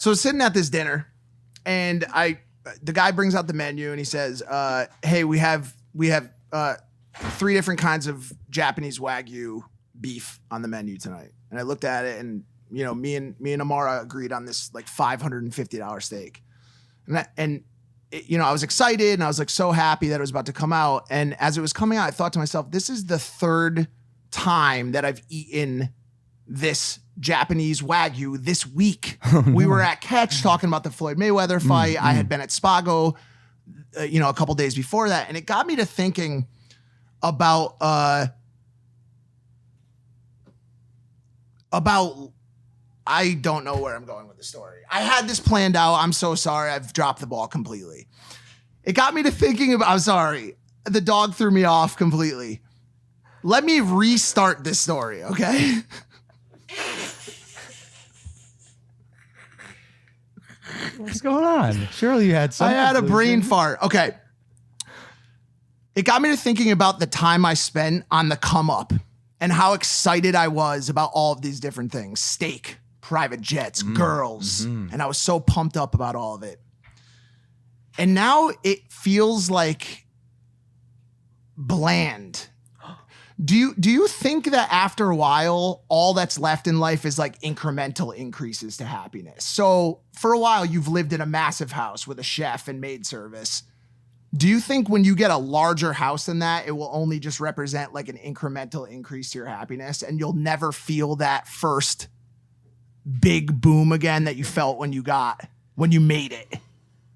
So sitting at this dinner, and the guy brings out the menu and he says, "Hey, we have 3 different kinds of Japanese Wagyu beef on the menu tonight." And I looked at it, and me and Amara agreed on this like $550 steak, and I was excited and I was like so happy that it was about to come out. And as it was coming out, I thought to myself, this is the 3rd time that I've eaten this Japanese Wagyu this week. We were at Catch talking about the Floyd Mayweather fight. I had been at Spago, a couple days before that. And it got me to thinking about I don't know where I'm going with the story. I had this planned out. I'm so sorry. I've dropped the ball completely. It got me to thinking about, I'm sorry. The dog threw me off completely. Let me restart this story, okay? What's going on? Surely you had something. I had a brain fart. Okay. It got me to thinking about the time I spent on the come up and how excited I was about all of these different things. Steak, private jets, girls. And I was so pumped up about all of it. And now it feels like bland. Do you think that after a while, all that's left in life is like incremental increases to happiness? So for a while, you've lived in a massive house with a chef and maid service. Do you think when you get a larger house than that, it will only just represent like an incremental increase to your happiness, and you'll never feel that first big boom again that you felt when you made it?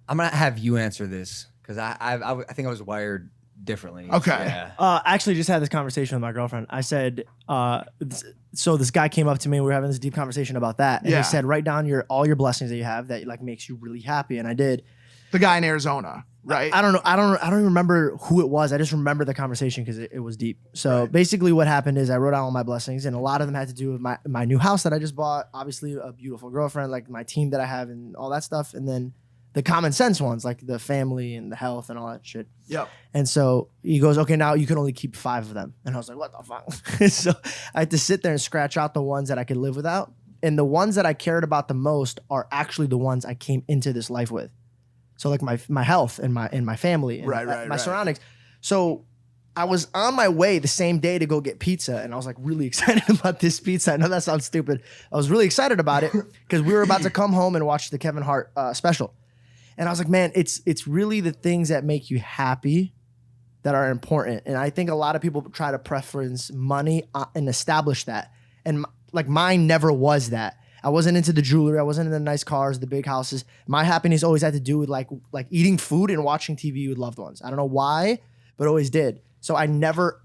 I'm gonna have you answer this because I think I was wired differently. Okay. Yeah. I actually just had this conversation with my girlfriend. I said, so this guy came up to me and we were having this deep conversation about that. And he said, write down all your blessings that you have that like makes you really happy. And I did. The guy in Arizona, right? I don't know. I don't even remember who it was. I just remember the conversation because it was deep. So basically what happened is I wrote down all my blessings, and a lot of them had to do with my new house that I just bought. Obviously a beautiful girlfriend, like my team that I have and all that stuff. And then the common sense ones, like the family and the health and all that shit. Yep. And so he goes, okay, now you can only keep 5 of them. And I was like, what the fuck? So I had to sit there and scratch out the ones that I could live without. And the ones that I cared about the most are actually the ones I came into this life with. So like my health and my family and my surroundings. So I was on my way the same day to go get pizza, and I was like really excited about this pizza. I know that sounds stupid. I was really excited about it because we were about to come home and watch the Kevin Hart special. And I was like, man, it's really the things that make you happy that are important. And I think a lot of people try to preference money and establish that. And like mine never was that. I wasn't into the jewelry. I wasn't into the nice cars, the big houses. My happiness always had to do with like eating food and watching TV with loved ones. I don't know why, but always did. So I never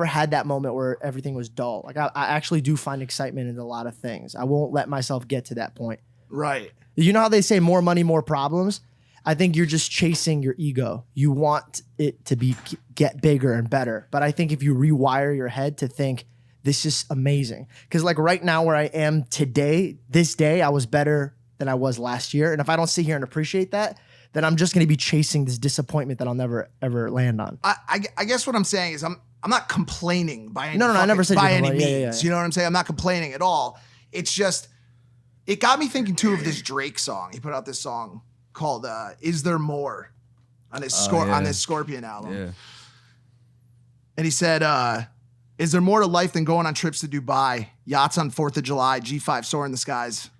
had that moment where everything was dull. Like I actually do find excitement in a lot of things. I won't let myself get to that point. Right. You know how they say more money, more problems? I think you're just chasing your ego. You want it to get bigger and better. But I think if you rewire your head to think, this is amazing. Because like right now where I am today, this day, I was better than I was last year. And if I don't sit here and appreciate that, then I'm just going to be chasing this disappointment that I'll never, ever land on. I guess what I'm saying is I'm not complaining by any, I never said by any means. Yeah. You know what I'm saying? I'm not complaining at all. It's just, it got me thinking too of this Drake song. He put out this song called Is There More on his on his Scorpion album. Yeah. And he said, is there more to life than going on trips to Dubai, yachts on 4th of July, G5 soar in the skies?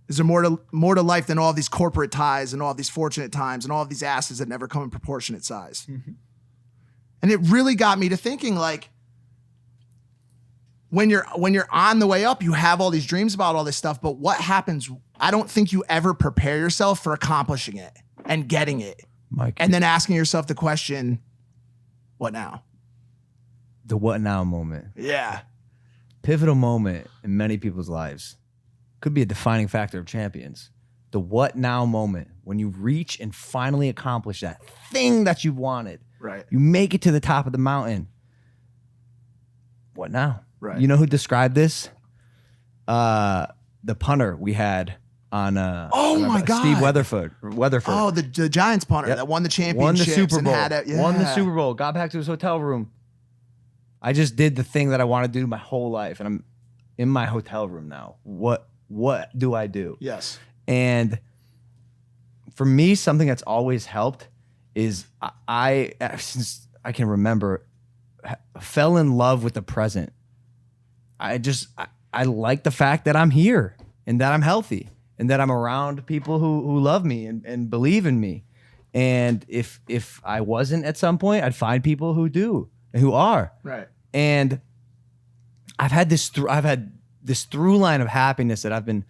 Is there more to life than all these corporate ties and all these fortunate times and all of these asses that never come in proportionate size? Mm-hmm. And it really got me to thinking, like, when you're on the way up, you have all these dreams about all this stuff, but what happens? I don't think you ever prepare yourself for accomplishing it and getting it. Mike. And then asking yourself the question, what now? The what now moment. Yeah. Pivotal moment in many people's lives. Could be a defining factor of champions. The what now moment, when you reach and finally accomplish that thing that you wanted. Right. You make it to the top of the mountain. What now? Right. You know who described this? The punter we had on oh my God. Steve Weatherford. Oh, the Giants punter that won the championship. Won the Super Bowl. Won the Super Bowl. Got back to his hotel room. I just did the thing that I want to do my whole life, and I'm in my hotel room now. What do I do? Yes. And for me, something that's always helped is since I can remember, fell in love with the present. I like the fact that I'm here and that I'm healthy and that I'm around people who love me and believe in me. And if I wasn't at some point, I'd find people who do and who are. Right. And I've had this through line of happiness that I've been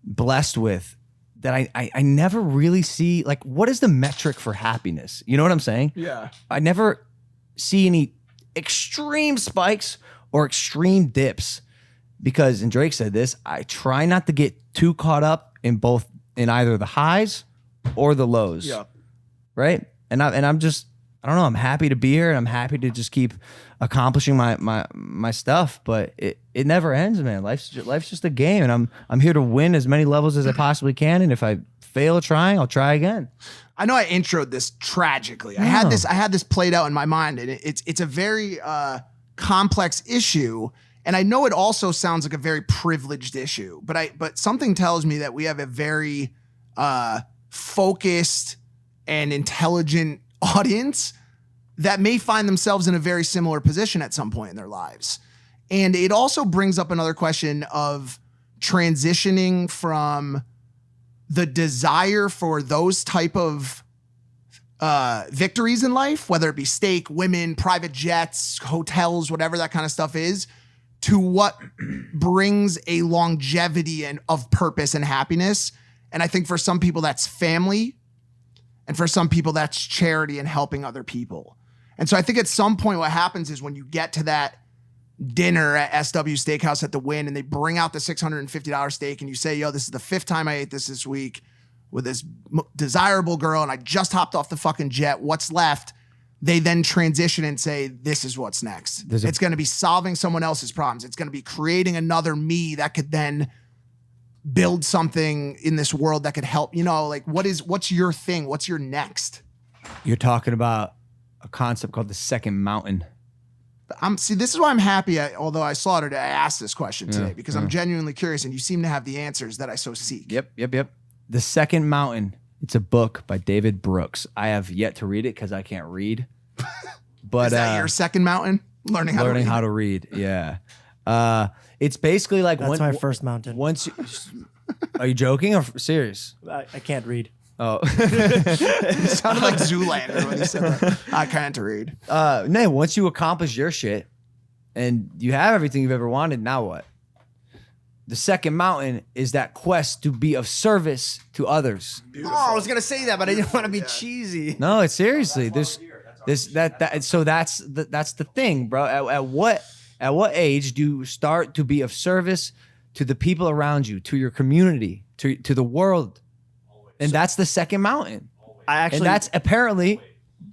blessed with that I never really see. Like, what is the metric for happiness? You know what I'm saying? Yeah. I never see any extreme spikes or extreme dips because, and Drake said this, I try not to get too caught up in either the highs or the lows. Yeah. Right. And I'm just, I don't know, I'm happy to be here and I'm happy to just keep accomplishing my stuff, but it never ends, man. Life's just a game, and I'm here to win as many levels as I possibly can, and if I fail trying, I'll try again. I know I introed this tragically. I had this played out in my mind, and it's a very complex issue, and I know it also sounds like a very privileged issue, but something tells me that we have a very focused and intelligent audience that may find themselves in a very similar position at some point in their lives. And it also brings up another question of transitioning from the desire for those type of victories in life, whether it be steak, women, private jets, hotels, whatever that kind of stuff is, to what brings a longevity of purpose and happiness. And I think for some people that's family, and for some people that's charity and helping other people. And so I think at some point what happens is when you get to that dinner at SW Steakhouse at the Wynn and they bring out the $650 steak and you say, yo, this is the 5th time I ate this week with this desirable girl and I just hopped off the fucking jet, what's left? They then transition and say, this is what's next. It's going to be solving someone else's problems. It's going to be creating another me that could then build something in this world that could help, like what's your thing? What's your next? You're talking about a concept called the second mountain. This is why I'm happy. Although I asked this question today because I'm genuinely curious and you seem to have the answers that I so seek. Yep. The Second Mountain. It's a book by David Brooks. I have yet to read it because I can't read. But is that your second mountain? Learning how to read. Yeah. It's basically like that's my first mountain. Are you joking or serious? I can't read. Oh, it sounded like Zoolander when he said that. I can't read. No, once you accomplish your shit and you have everything you've ever wanted, now what? The second mountain is that quest to be of service to others. Beautiful. Oh, I was gonna say that, but I didn't want to be cheesy. No, it's seriously. So that's the thing, bro. At what age do you start to be of service to the people around you, to your community, to the world? And that's the second mountain. And that's apparently,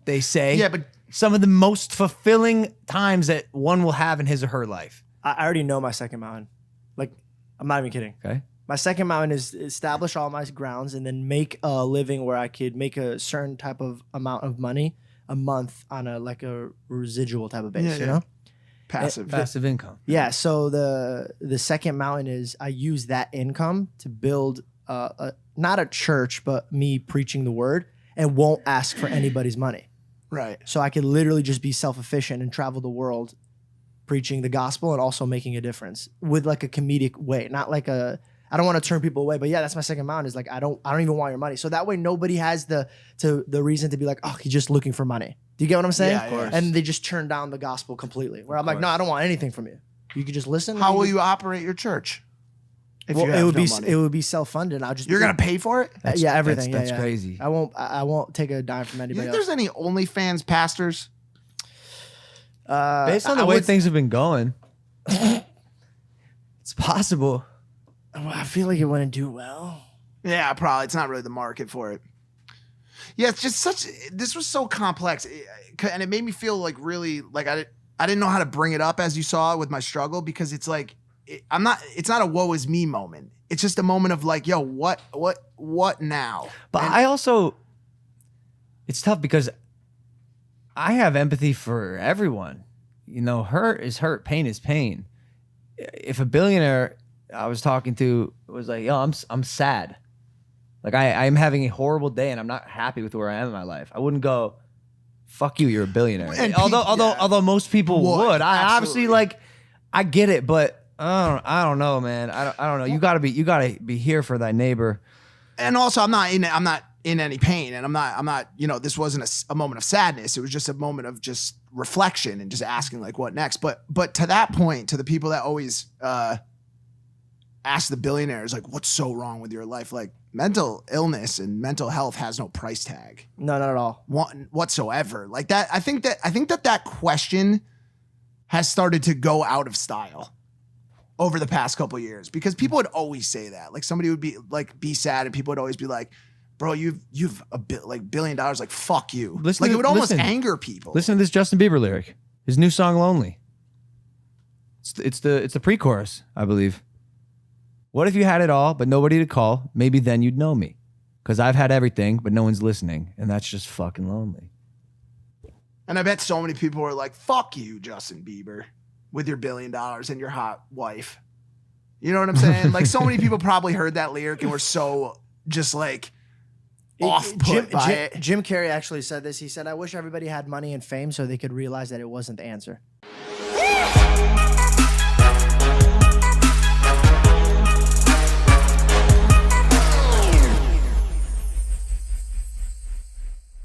they say, but some of the most fulfilling times that one will have in his or her life. I already know my second mountain. Like, I'm not even kidding. Okay. My second mountain is establish all my grounds and then make a living where I could make a certain type of amount of money a month on a residual type of base, you know? Passive income. Yeah. So the second mountain is I use that income to build not a church, but me preaching the word and won't ask for anybody's money. Right. So I could literally just be self-efficient and travel the world preaching the gospel and also making a difference with like a comedic way. Not like I don't want to turn people away, but yeah, that's my second mountain is like, I don't even want your money. So that way nobody has the reason to be like, oh, he's just looking for money. Do you get what I'm saying? Yeah, of course. And they just turn down the gospel completely. Where I'm like, no, I don't want anything from you. You could just listen. How will you operate your church? It would be self-funded. You're gonna pay for it? Yeah, everything. That's crazy. I won't take a dime from Do anybody you think there's any OnlyFans pastors? Based on the way things have been going, it's possible. I feel like it wouldn't do well. Yeah, probably. It's not really the market for it. Yeah, it's just this was so complex. And it made me feel like really, like I didn't know how to bring it up as you saw with my struggle because it's like, it's not a woe is me moment. It's just a moment of like, yo, what now? But I also, it's tough because I have empathy for everyone. Hurt is hurt, pain is pain. If a billionaire I was talking to was like, yo, I'm sad. Like I am having a horrible day and I'm not happy with where I am in my life. I wouldn't go, fuck you, you're a billionaire. And Although most people would. I obviously absolutely. like, I get it, but I don't know, man. I don't know. You gotta be here for thy neighbor. And also, I'm not in any pain, and I'm not. You know, this wasn't a moment of sadness. It was just a moment of just reflection and just asking like, what next? But to that point, to the people that always ask the billionaires like, what's so wrong with your life? Like, mental illness and mental health has no price tag. No, not at all. Whatsoever. Like that. I think that question has started to go out of style over the past couple of years, because people would always say that. Like, somebody would be sad, and people would always be like, bro, you've $1 billion, like, fuck you. It would almost anger people. Listen to this Justin Bieber lyric. His new song Lonely. It's the pre-chorus, I believe. What if you had it all, but nobody to call? Maybe then you'd know me. Because I've had everything, but no one's listening. And that's just fucking lonely. And I bet so many people were like, fuck you, Justin Bieber, with your $1 billion and your hot wife. You know what I'm saying? Like, so many people probably heard that lyric and were so just like off-put by it. Jim Carrey actually said this. He said, I wish everybody had money and fame so they could realize that it wasn't the answer.